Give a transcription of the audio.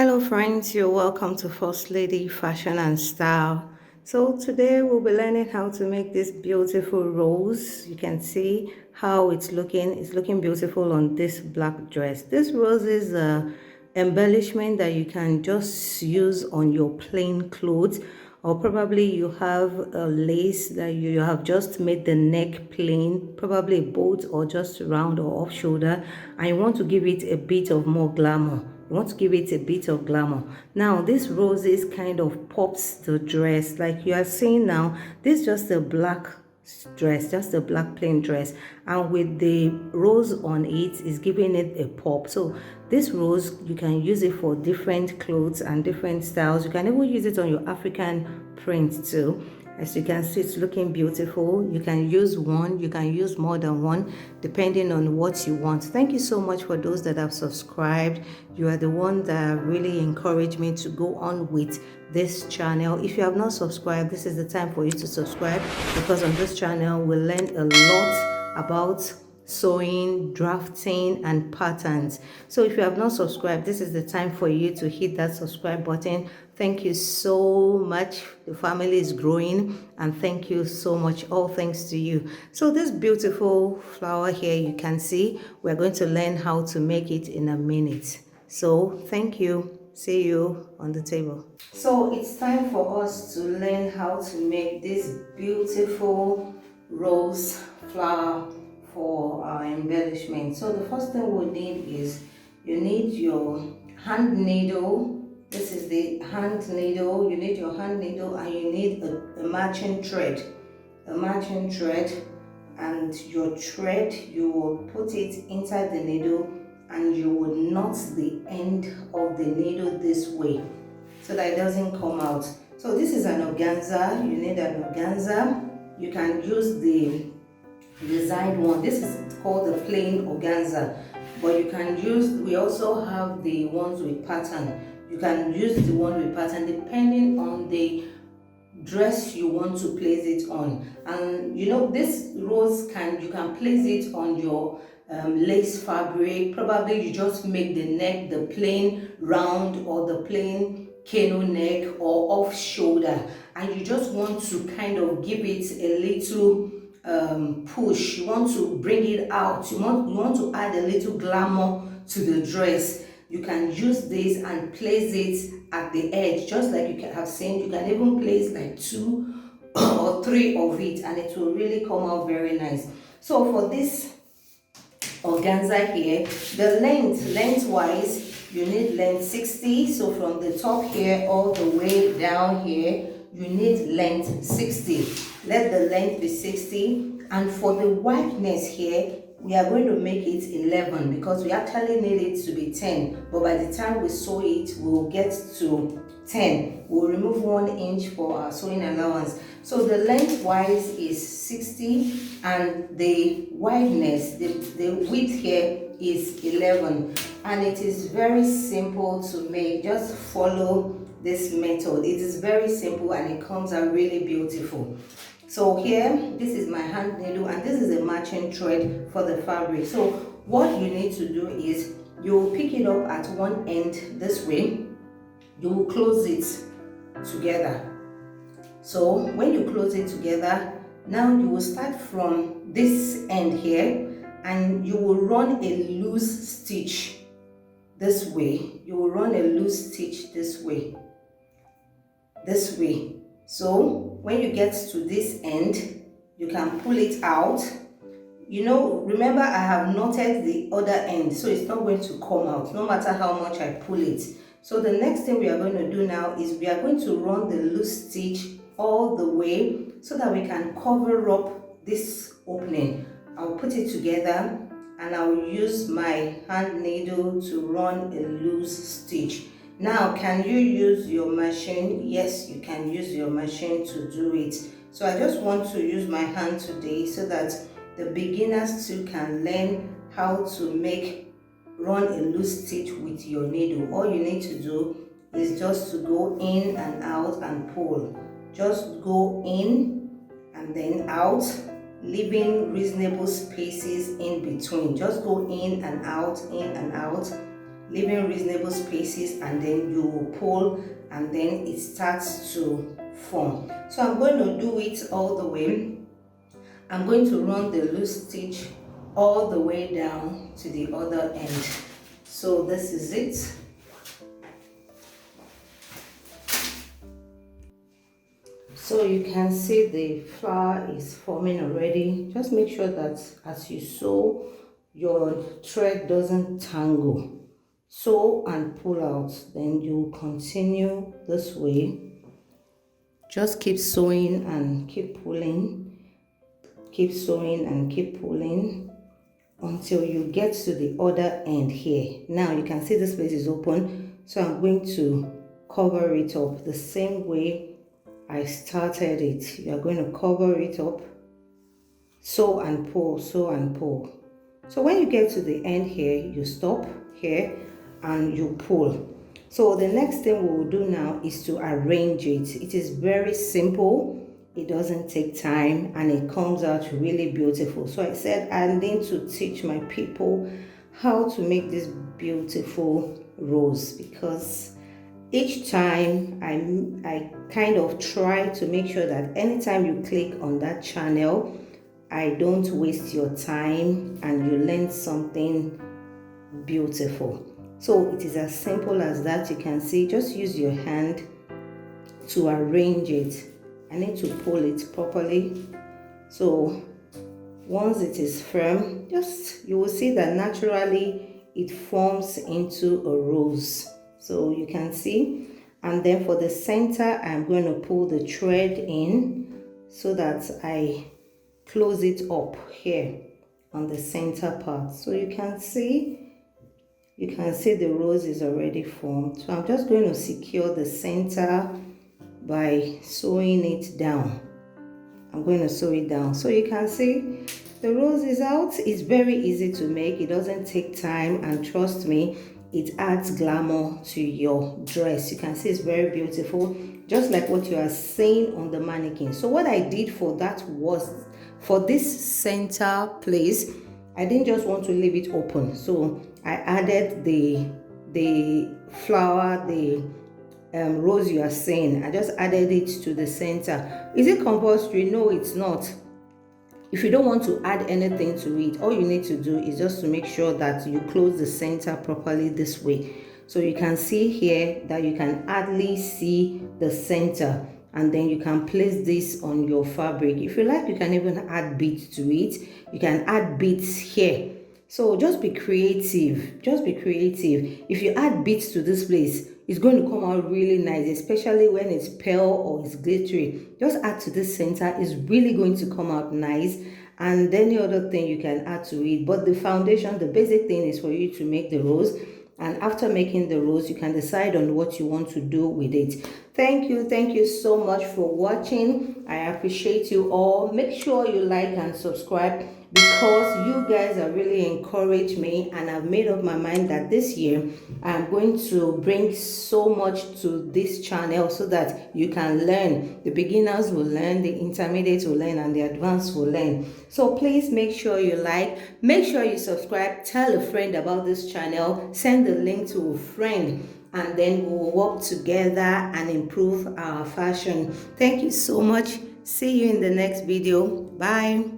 Hello friends, you're welcome to Firstlady Fashion and Style. So today we'll be learning how to make this beautiful rose. You can see how it's looking. It's looking beautiful on this black dress. This rose is a embellishment that you can just use on your plain clothes, or probably you have a lace that you have just made the neck plain, probably a boat or just round or off shoulder, and you want to give it a bit of more glamour. You want to give it a bit of glamour. Now this roses kind of pops the dress, like you are seeing now. This is just a black dress, just a black plain dress, and with the rose on it is giving it a pop. So this rose, you can use it for different clothes and different styles. You can even use it on your African print too. As you can see, it's looking beautiful. You can use one, you can use more than one, depending on what you want. Thank you so much for those that have subscribed. You are the one that really encouraged me to go on with this channel. If you have not subscribed, this is the time for you to subscribe, because on this channel we learn a lot about sewing, drafting, and patterns. So if you have not subscribed, this is the time for you to hit that subscribe button. Thank you so much. The family is growing, and thank you so much. All thanks to you. So this beautiful flower here, you can see, we're going to learn how to make it in a minute. So thank you. See you on the table. So it's time for us to learn how to make this beautiful rose flower for our embellishment. So the first thing we'll need is you need your hand needle. This is the hand needle. You need your hand needle, and you need a matching thread. A matching thread, and your thread, you will put it inside the needle, and you will knot the end of the needle this way so that it doesn't come out. So this is an organza. You need an organza. You can use the designed one. This is called the plain organza, but you can use, we also have the ones with pattern. You can use the one with pattern depending on the dress you want to place it on. And you know, this rose you can place it on your lace fabric. Probably you just make the neck the plain round or the plain cano neck or off shoulder, and you just want to kind of give it a little push. You want to bring it out. You want to add a little glamour to the dress. You can use this and place it at the edge, just like you can have seen. You can even place like 2 or 3 of it, and it will really come out very nice. So for this organza here, the lengthwise, you need length 60. So from the top here all the way down here, you need length 60. Let the length be 60. And for the wideness here, we are going to make it 11, because we actually need it to be 10, but by the time we sew it, we'll get to 10. We'll remove 1 inch for our sewing allowance. So the lengthwise is 60, and the wideness, the width here is 11, and it is very simple to make. Just follow this method. It is very simple, and it comes out really beautiful. So here, this is my hand needle, and this is a matching thread for the fabric. So what you need to do is you will pick it up at one end this way. You will close it together. So when you close it together, now you will start from this end here, and you will run a loose stitch this way. You will run a loose stitch this way. This way. So when you get to this end, you can pull it out. You know, remember I have knotted the other end, so it's not going to come out no matter how much I pull it. So the next thing we are going to do now is we are going to run the loose stitch all the way so that we can cover up this opening. I'll put it together, and I'll use my hand needle to run a loose stitch. Now, can you use your machine? Yes, you can use your machine to do it. So I just want to use my hand today so that the beginners too can learn how to run a loose stitch with your needle. All you need to do is just to go in and out and pull. Just go in and then out, leaving reasonable spaces in between. Just go in and out, in and out. leaving reasonable spaces, and then you pull, and then it starts to form. So I'm going to do it all the way. I'm going to run the loose stitch all the way down to the other end. So this is it. So you can see the flower is forming already. Just make sure that as you sew, your thread doesn't tangle. Sew and pull out, then you continue this way. Just keep sewing and keep pulling. Keep sewing and keep pulling until you get to the other end here. Now you can see this place is open, so I'm going to cover it up the same way I started it. You are going to cover it up, sew and pull, sew and pull. So when you get to the end here, you stop here and you pull. So the next thing we will do now is to arrange it. It is very simple, it doesn't take time, and it comes out really beautiful. So I said I need to teach my people how to make this beautiful rose, because each time I kind of try to make sure that anytime you click on that channel, I don't waste your time and you learn something beautiful. So it is as simple as that. You can see, just use your hand to arrange it. I need to pull it properly. So once it is firm, you will see that naturally it forms into a rose. So you can see, and then for the center, I'm going to pull the thread in so that I close it up here on the center part. So you can see the rose is already formed. So I'm just going to secure the center by sewing it down. I'm going to sew it down. So you can see the rose is out. It's very easy to make. It doesn't take time, and trust me, it adds glamour to your dress. You can see it's very beautiful, just like what you are seeing on the mannequin. So what I did for that was, for this center place, I didn't just want to leave it open. So I added the flower, the rose you are seeing. I just added it to the center. Is it compulsory? No, it's not. If you don't want to add anything to it, all you need to do is just to make sure that you close the center properly this way. So you can see here that you can hardly see the center, and then you can place this on your fabric. If you like, you can even add beads to it. You can add beads here. So just be creative. Just be creative. If you add beads to this place, it's going to come out really nice, especially when it's pale or it's glittery. Just add to this center. It's really going to come out nice. And any other thing you can add to it. But the foundation, the basic thing is for you to make the rose. And after making the rose, you can decide on what you want to do with it. Thank you so much for watching. I appreciate you all. Make sure you like and subscribe, because you guys have really encouraged me, and I've made up my mind that this year I'm going to bring so much to this channel so that you can learn. The beginners will learn, the intermediates will learn, and the advanced will learn. So please make sure you like, make sure you subscribe, tell a friend about this channel, send the link to a friend, and then we will work together and improve our fashion. Thank you so much. See you in the next video. Bye.